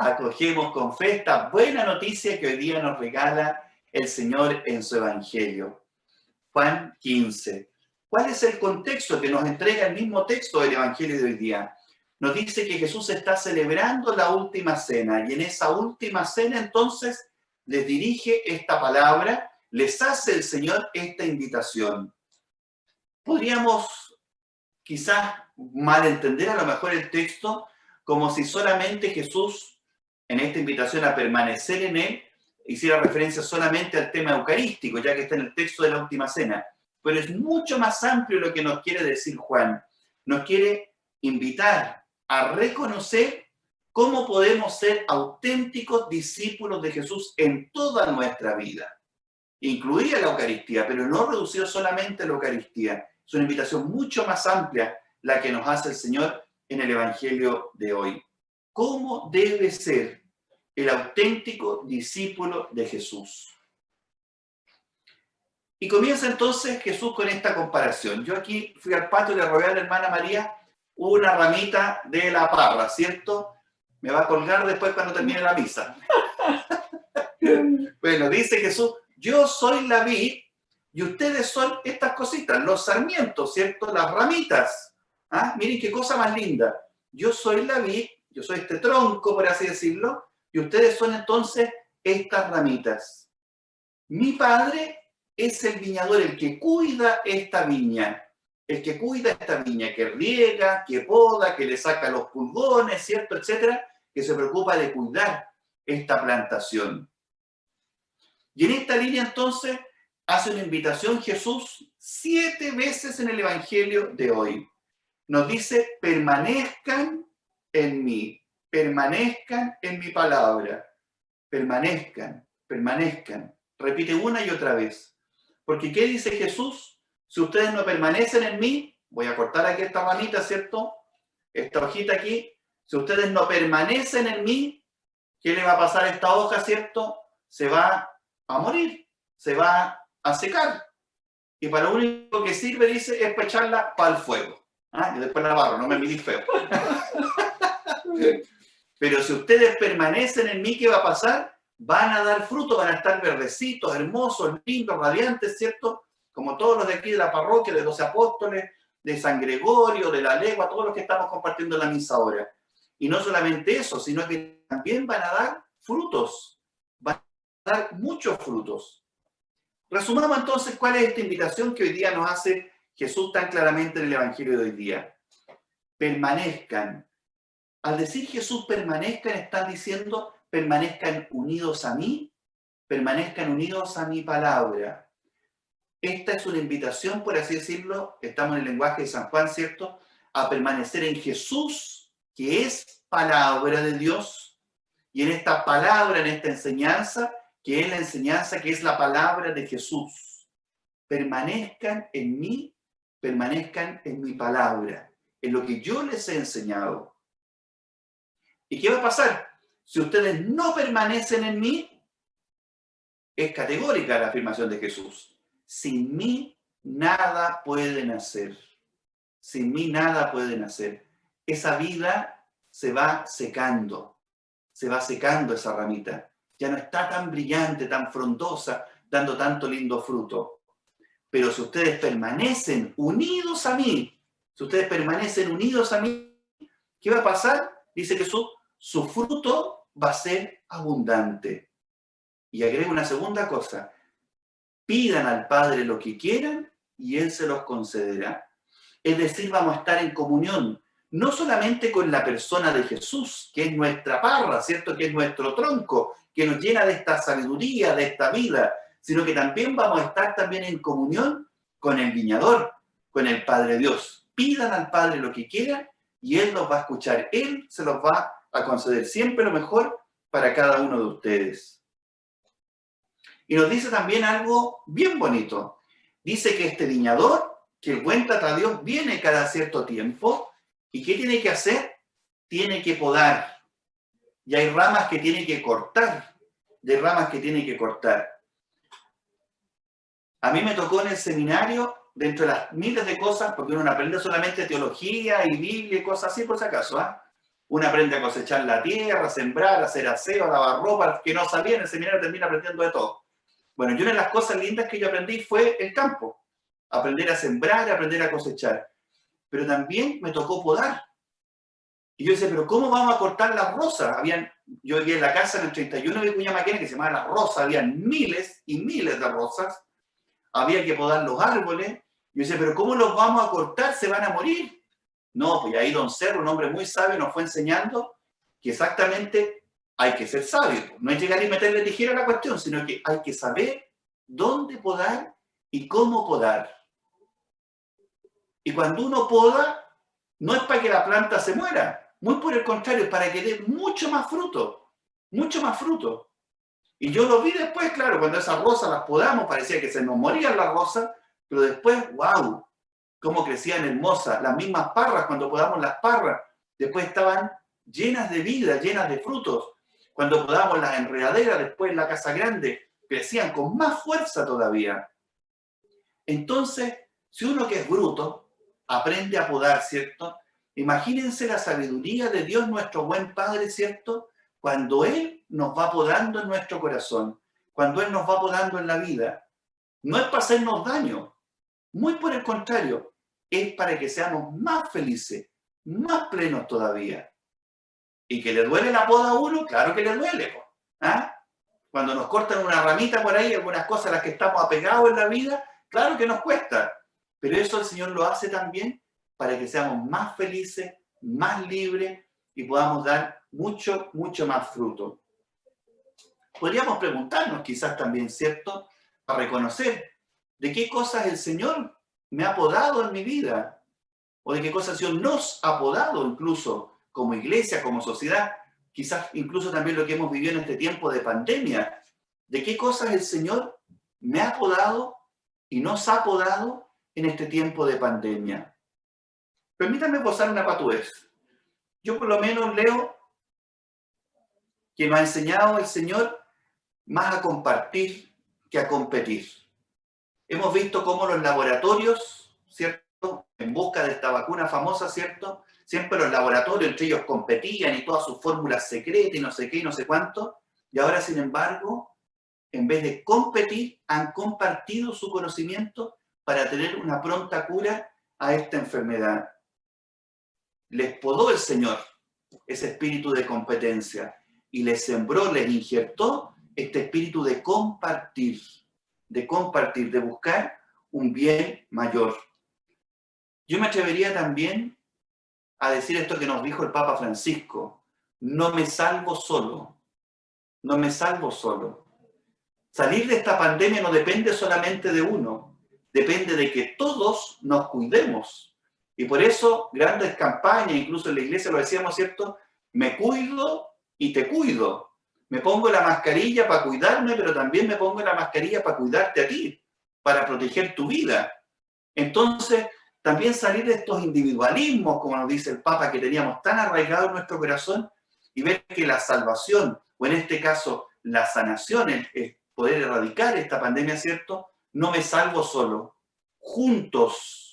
acogemos con fe esta buena noticia que hoy día nos regala el Señor en su Evangelio. Juan 15. ¿Cuál es el contexto que nos entrega el mismo texto del Evangelio de hoy día? Nos dice que Jesús está celebrando la última cena y en esa última cena entonces les dirige esta palabra, les hace el Señor esta invitación. Podríamos quizás malentender a lo mejor el texto como si solamente Jesús, en esta invitación a permanecer en Él, hiciera referencia solamente al tema eucarístico, ya que está en el texto de la última cena. Pero es mucho más amplio lo que nos quiere decir Juan. Nos quiere invitar a reconocer cómo podemos ser auténticos discípulos de Jesús en toda nuestra vida. Incluida la Eucaristía, pero no reducido solamente a la Eucaristía. Es una invitación mucho más amplia la que nos hace el Señor en el Evangelio de hoy. ¿Cómo debe ser el auténtico discípulo de Jesús? Y comienza entonces Jesús con esta comparación. Yo aquí fui al patio y le robé a la hermana María una ramita de la parra, ¿cierto? Me va a colgar después cuando termine la misa. Bueno, dice Jesús, yo soy la vid y ustedes son estas cositas, los sarmientos, ¿cierto? Las ramitas. ¿Ah? Miren qué cosa más linda. Yo soy la vid, yo soy este tronco, por así decirlo, y ustedes son entonces estas ramitas. Mi Padre es el viñador, el que cuida esta viña. El que cuida esta viña, que riega, que poda, que le saca los pulgones, ¿cierto? Etcétera, que se preocupa de cuidar esta plantación. Y en esta línea entonces hace una invitación Jesús 7 veces en el Evangelio de hoy. Nos dice, permanezcan en mí, permanezcan en mi palabra, permanezcan, permanezcan. Repite una y otra vez. Porque ¿qué dice Jesús? Si ustedes no permanecen en mí, voy a cortar aquí esta ramita, ¿cierto? Esta hojita aquí. Si ustedes no permanecen en mí, ¿qué le va a pasar a esta hoja, cierto? Se va a morir, se va a secar. Y para lo único que sirve, dice, es para echarla para el fuego. ¿Ah? Y después la barro, no me mirís feo. Pero si ustedes permanecen en mí, ¿qué va a pasar? Van a dar fruto, van a estar verdecitos, hermosos, lindos, radiantes, ¿cierto? Como todos los de aquí de la parroquia, de los apóstoles, de San Gregorio, de la Legua, todos los que estamos compartiendo la misa ahora. Y no solamente eso, sino que también van a dar frutos, van a dar muchos frutos. Resumamos entonces cuál es esta invitación que hoy día nos hace Jesús tan claramente en el Evangelio de hoy día. Permanezcan. Al decir Jesús permanezcan, están diciendo permanezcan unidos a mí, permanezcan unidos a mi palabra. Esta es una invitación, por así decirlo, estamos en el lenguaje de San Juan, ¿cierto? A permanecer en Jesús, que es palabra de Dios, y en esta palabra, en esta enseñanza, que es la enseñanza, que es la palabra de Jesús. Permanezcan en mí, permanezcan en mi palabra, en lo que yo les he enseñado. ¿Y qué va a pasar? Si ustedes no permanecen en mí, es categórica la afirmación de Jesús. Sin mí nada pueden hacer. Sin mí nada pueden hacer. Esa vida se va secando esa ramita. Ya no está tan brillante, tan frondosa, dando tanto lindo fruto. Pero si ustedes permanecen unidos a mí, si ustedes permanecen unidos a mí, ¿qué va a pasar? Dice Jesús, su fruto va a ser abundante. Y agrega una segunda cosa, pidan al Padre lo que quieran y Él se los concederá. Es decir, vamos a estar en comunión, no solamente con la persona de Jesús, que es nuestra parra, ¿cierto? Que es nuestro tronco, que nos llena de esta sabiduría, de esta vida, sino que también vamos a estar también en comunión con el viñador, con el Padre Dios. Pidan al Padre lo que quieran y Él los va a escuchar. Él se los va a conceder siempre lo mejor para cada uno de ustedes. Y nos dice también algo bien bonito. Dice que este viñador, que el buen tratadios, viene cada cierto tiempo. ¿Y qué tiene que hacer? Tiene que podar. Y hay ramas que tiene que cortar. A mí me tocó en el seminario, dentro de las miles de cosas, porque uno no aprende solamente teología y Biblia y cosas así, por si acaso, ¿ah? Uno aprende a cosechar la tierra, a sembrar, a hacer aseo, a lavar ropa, que no sabía en el seminario termina aprendiendo de todo. Bueno, y una de las cosas lindas que yo aprendí fue el campo. Aprender a sembrar, aprender a cosechar. Pero también me tocó podar. Y yo decía, pero ¿cómo vamos a cortar las rosas? Yo vivía en la casa en el 31 de Vicuña Maquena que se llamaba Las Rosas, habían miles y miles de rosas. Había que podar los árboles. Yo decía, pero ¿cómo los vamos a cortar? Se van a morir. No, pues ahí don Cerro, un hombre muy sabio, nos fue enseñando que exactamente hay que ser sabio. No es llegar y meterle tijera a la cuestión, sino que hay que saber dónde podar y cómo podar. Y cuando uno poda, no es para que la planta se muera, muy por el contrario, es para que dé mucho más fruto, mucho más fruto. Y yo lo vi después, claro, cuando esas rosas las podamos, parecía que se nos morían las rosas, pero después, wow, cómo crecían hermosas. Las mismas parras, cuando podamos las parras, después estaban llenas de vida, llenas de frutos. Cuando podamos las enredaderas, después en la casa grande, crecían con más fuerza todavía. Entonces, si uno que es bruto, aprende a podar, ¿cierto? Imagínense la sabiduría de Dios, nuestro buen Padre, ¿cierto? Cuando Él nos va podando en nuestro corazón, cuando Él nos va podando en la vida, no es para hacernos daño, muy por el contrario, es para que seamos más felices, más plenos todavía. ¿Y que le duele la poda a uno? Claro que le duele. ¿Ah? Cuando nos cortan una ramita por ahí, algunas cosas a las que estamos apegados en la vida, claro que nos cuesta. Pero eso el Señor lo hace también para que seamos más felices, más libres y podamos dar mucho, mucho más fruto. Podríamos preguntarnos quizás también, ¿cierto? A reconocer de qué cosas el Señor me ha podado en mi vida o de qué cosas Dios nos ha podado incluso como iglesia, como sociedad, quizás incluso también lo que hemos vivido en este tiempo de pandemia. ¿De qué cosas el Señor me ha podado y nos ha podado en este tiempo de pandemia? Permítanme posar una patudez. Yo por lo menos leo que nos ha enseñado el Señor más a compartir que a competir. Hemos visto cómo los laboratorios, ¿cierto? En busca de esta vacuna famosa, ¿cierto? Siempre los laboratorios entre ellos competían y todas sus fórmulas secretas y no sé qué y no sé cuánto. Y ahora, sin embargo, en vez de competir, han compartido su conocimiento para tener una pronta cura a esta enfermedad. Les podó el Señor ese espíritu de competencia y les sembró, les injertó este espíritu de compartir, de buscar un bien mayor. Yo me atrevería también a decir esto que nos dijo el Papa Francisco: no me salvo solo, no me salvo solo. Salir de esta pandemia no depende solamente de uno, depende de que todos nos cuidemos. Y por eso grandes campañas, incluso en la iglesia lo decíamos, ¿cierto? Me cuido y te cuido. Me pongo la mascarilla para cuidarme, pero también me pongo la mascarilla para cuidarte a ti, para proteger tu vida. Entonces, también salir de estos individualismos, como nos dice el Papa, que teníamos tan arraigados en nuestro corazón, y ver que la salvación, o en este caso la sanación, es poder erradicar esta pandemia, ¿cierto? No me salvo solo. Juntos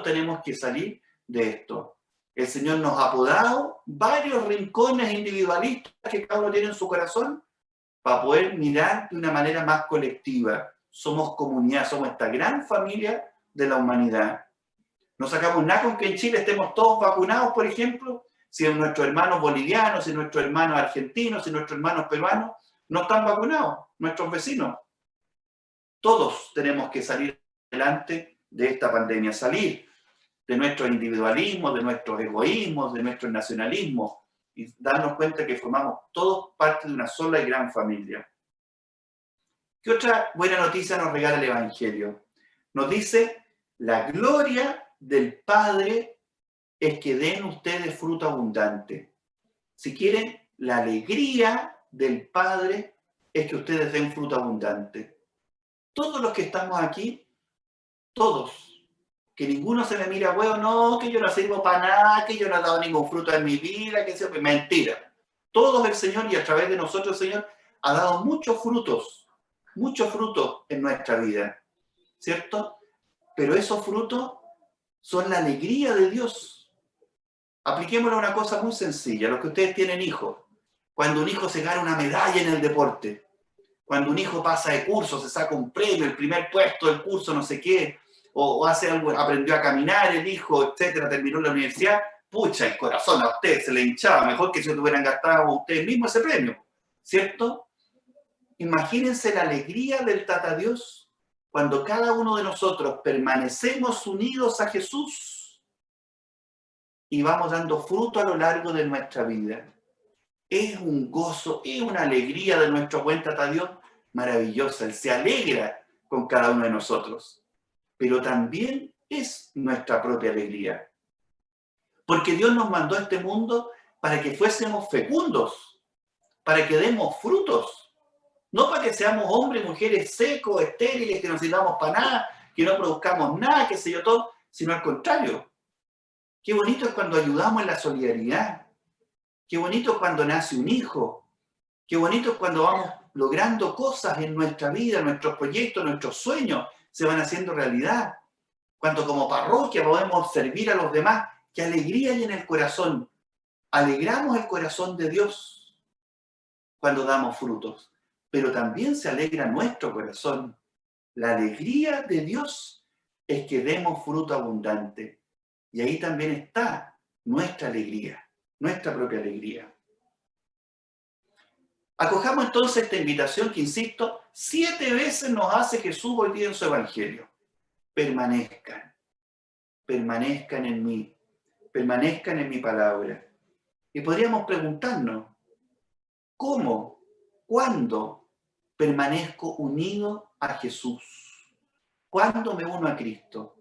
tenemos que salir de esto. El Señor nos ha podado varios rincones individualistas que cada uno tiene en su corazón para poder mirar de una manera más colectiva. Somos comunidad, somos esta gran familia de la humanidad. No sacamos nada con que en Chile estemos todos vacunados, por ejemplo, si nuestros hermanos bolivianos, si nuestros hermanos argentinos, si nuestros hermanos peruanos no están vacunados, nuestros vecinos. Todos tenemos que salir adelante de esta pandemia, salir de nuestro individualismo, de nuestros egoísmos, de nuestro nacionalismo y darnos cuenta que formamos todos parte de una sola y gran familia. ¿Qué otra buena noticia nos regala el Evangelio? Nos dice: la gloria del Padre es que den ustedes fruto abundante. Si quieren, la alegría del Padre es que ustedes den fruto abundante. Todos los que estamos aquí, todos, que ninguno se me mira, huevo, no, que yo no sirvo para nada, que yo no he dado ningún fruto en mi vida, que sea mentira. Todos el Señor, y a través de nosotros el Señor, ha dado muchos frutos en nuestra vida, ¿cierto? Pero esos frutos son la alegría de Dios. Apliquémoslo a una cosa muy sencilla, los que ustedes tienen hijos. Cuando un hijo se gana una medalla en el deporte, cuando un hijo pasa de curso, se saca un premio, el primer puesto del curso, no sé qué, o hace algo, aprendió a caminar el hijo, etcétera, terminó la universidad, pucha, el corazón a ustedes se le hinchaba, mejor que si lo hubieran gastado ustedes mismos ese premio, ¿cierto? Imagínense la alegría del Tata Dios cuando cada uno de nosotros permanecemos unidos a Jesús y vamos dando fruto a lo largo de nuestra vida. Es un gozo, es una alegría de nuestro buen Tata Dios maravillosa. Él se alegra con cada uno de nosotros, pero también es nuestra propia alegría. Porque Dios nos mandó a este mundo para que fuésemos fecundos, para que demos frutos. No para que seamos hombres y mujeres secos, estériles, que no sirvamos para nada, que no produzcamos nada, qué sé yo todo, sino al contrario. Qué bonito es cuando ayudamos en la solidaridad. Qué bonito es cuando nace un hijo. Qué bonito es cuando vamos logrando cosas en nuestra vida, nuestros proyectos, nuestros sueños se van haciendo realidad. Cuando como parroquia podemos servir a los demás. Qué alegría hay en el corazón. Alegramos el corazón de Dios cuando damos frutos. Pero también se alegra nuestro corazón. La alegría de Dios es que demos fruto abundante. Y ahí también está nuestra alegría, nuestra propia alegría. Acojamos entonces esta invitación que, insisto, 7 veces nos hace Jesús hoy día en su Evangelio. Permanezcan, permanezcan en mí, permanezcan en mi palabra. Y podríamos preguntarnos, ¿cómo, cuándo permanezco unido a Jesús? ¿Cuándo me uno a Cristo?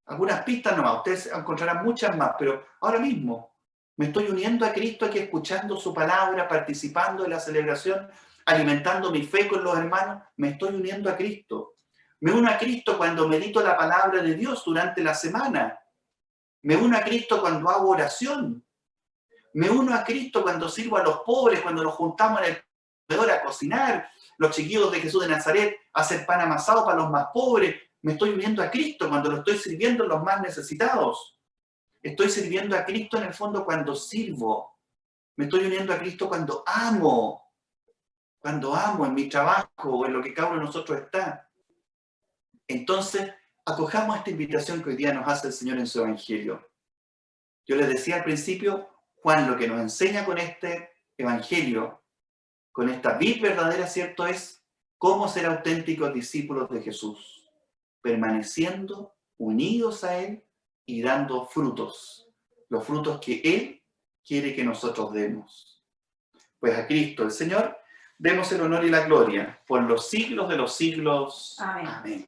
Algunas pistas nomás, ustedes encontrarán muchas más, pero ahora mismo me estoy uniendo a Cristo aquí escuchando su palabra, participando de la celebración, alimentando mi fe con los hermanos, me estoy uniendo a Cristo. Me uno a Cristo cuando medito la palabra de Dios durante la semana. Me uno a Cristo cuando hago oración. Me uno a Cristo cuando sirvo a los pobres, cuando nos juntamos en el comedor a cocinar, los chiquillos de Jesús de Nazaret a hacer pan amasado para los más pobres. Me estoy uniendo a Cristo cuando lo estoy sirviendo a los más necesitados. Estoy sirviendo a Cristo en el fondo cuando sirvo. Me estoy uniendo a Cristo cuando amo en mi trabajo o en lo que cada uno de nosotros está. Entonces, acojamos esta invitación que hoy día nos hace el Señor en su Evangelio. Yo les decía al principio, Juan lo que nos enseña con este Evangelio, con esta vid verdadera, ¿cierto? Es cómo ser auténticos discípulos de Jesús, permaneciendo unidos a Él y dando frutos, los frutos que Él quiere que nosotros demos. Pues a Cristo el Señor, demos el honor y la gloria por los siglos de los siglos. Amén. Amén.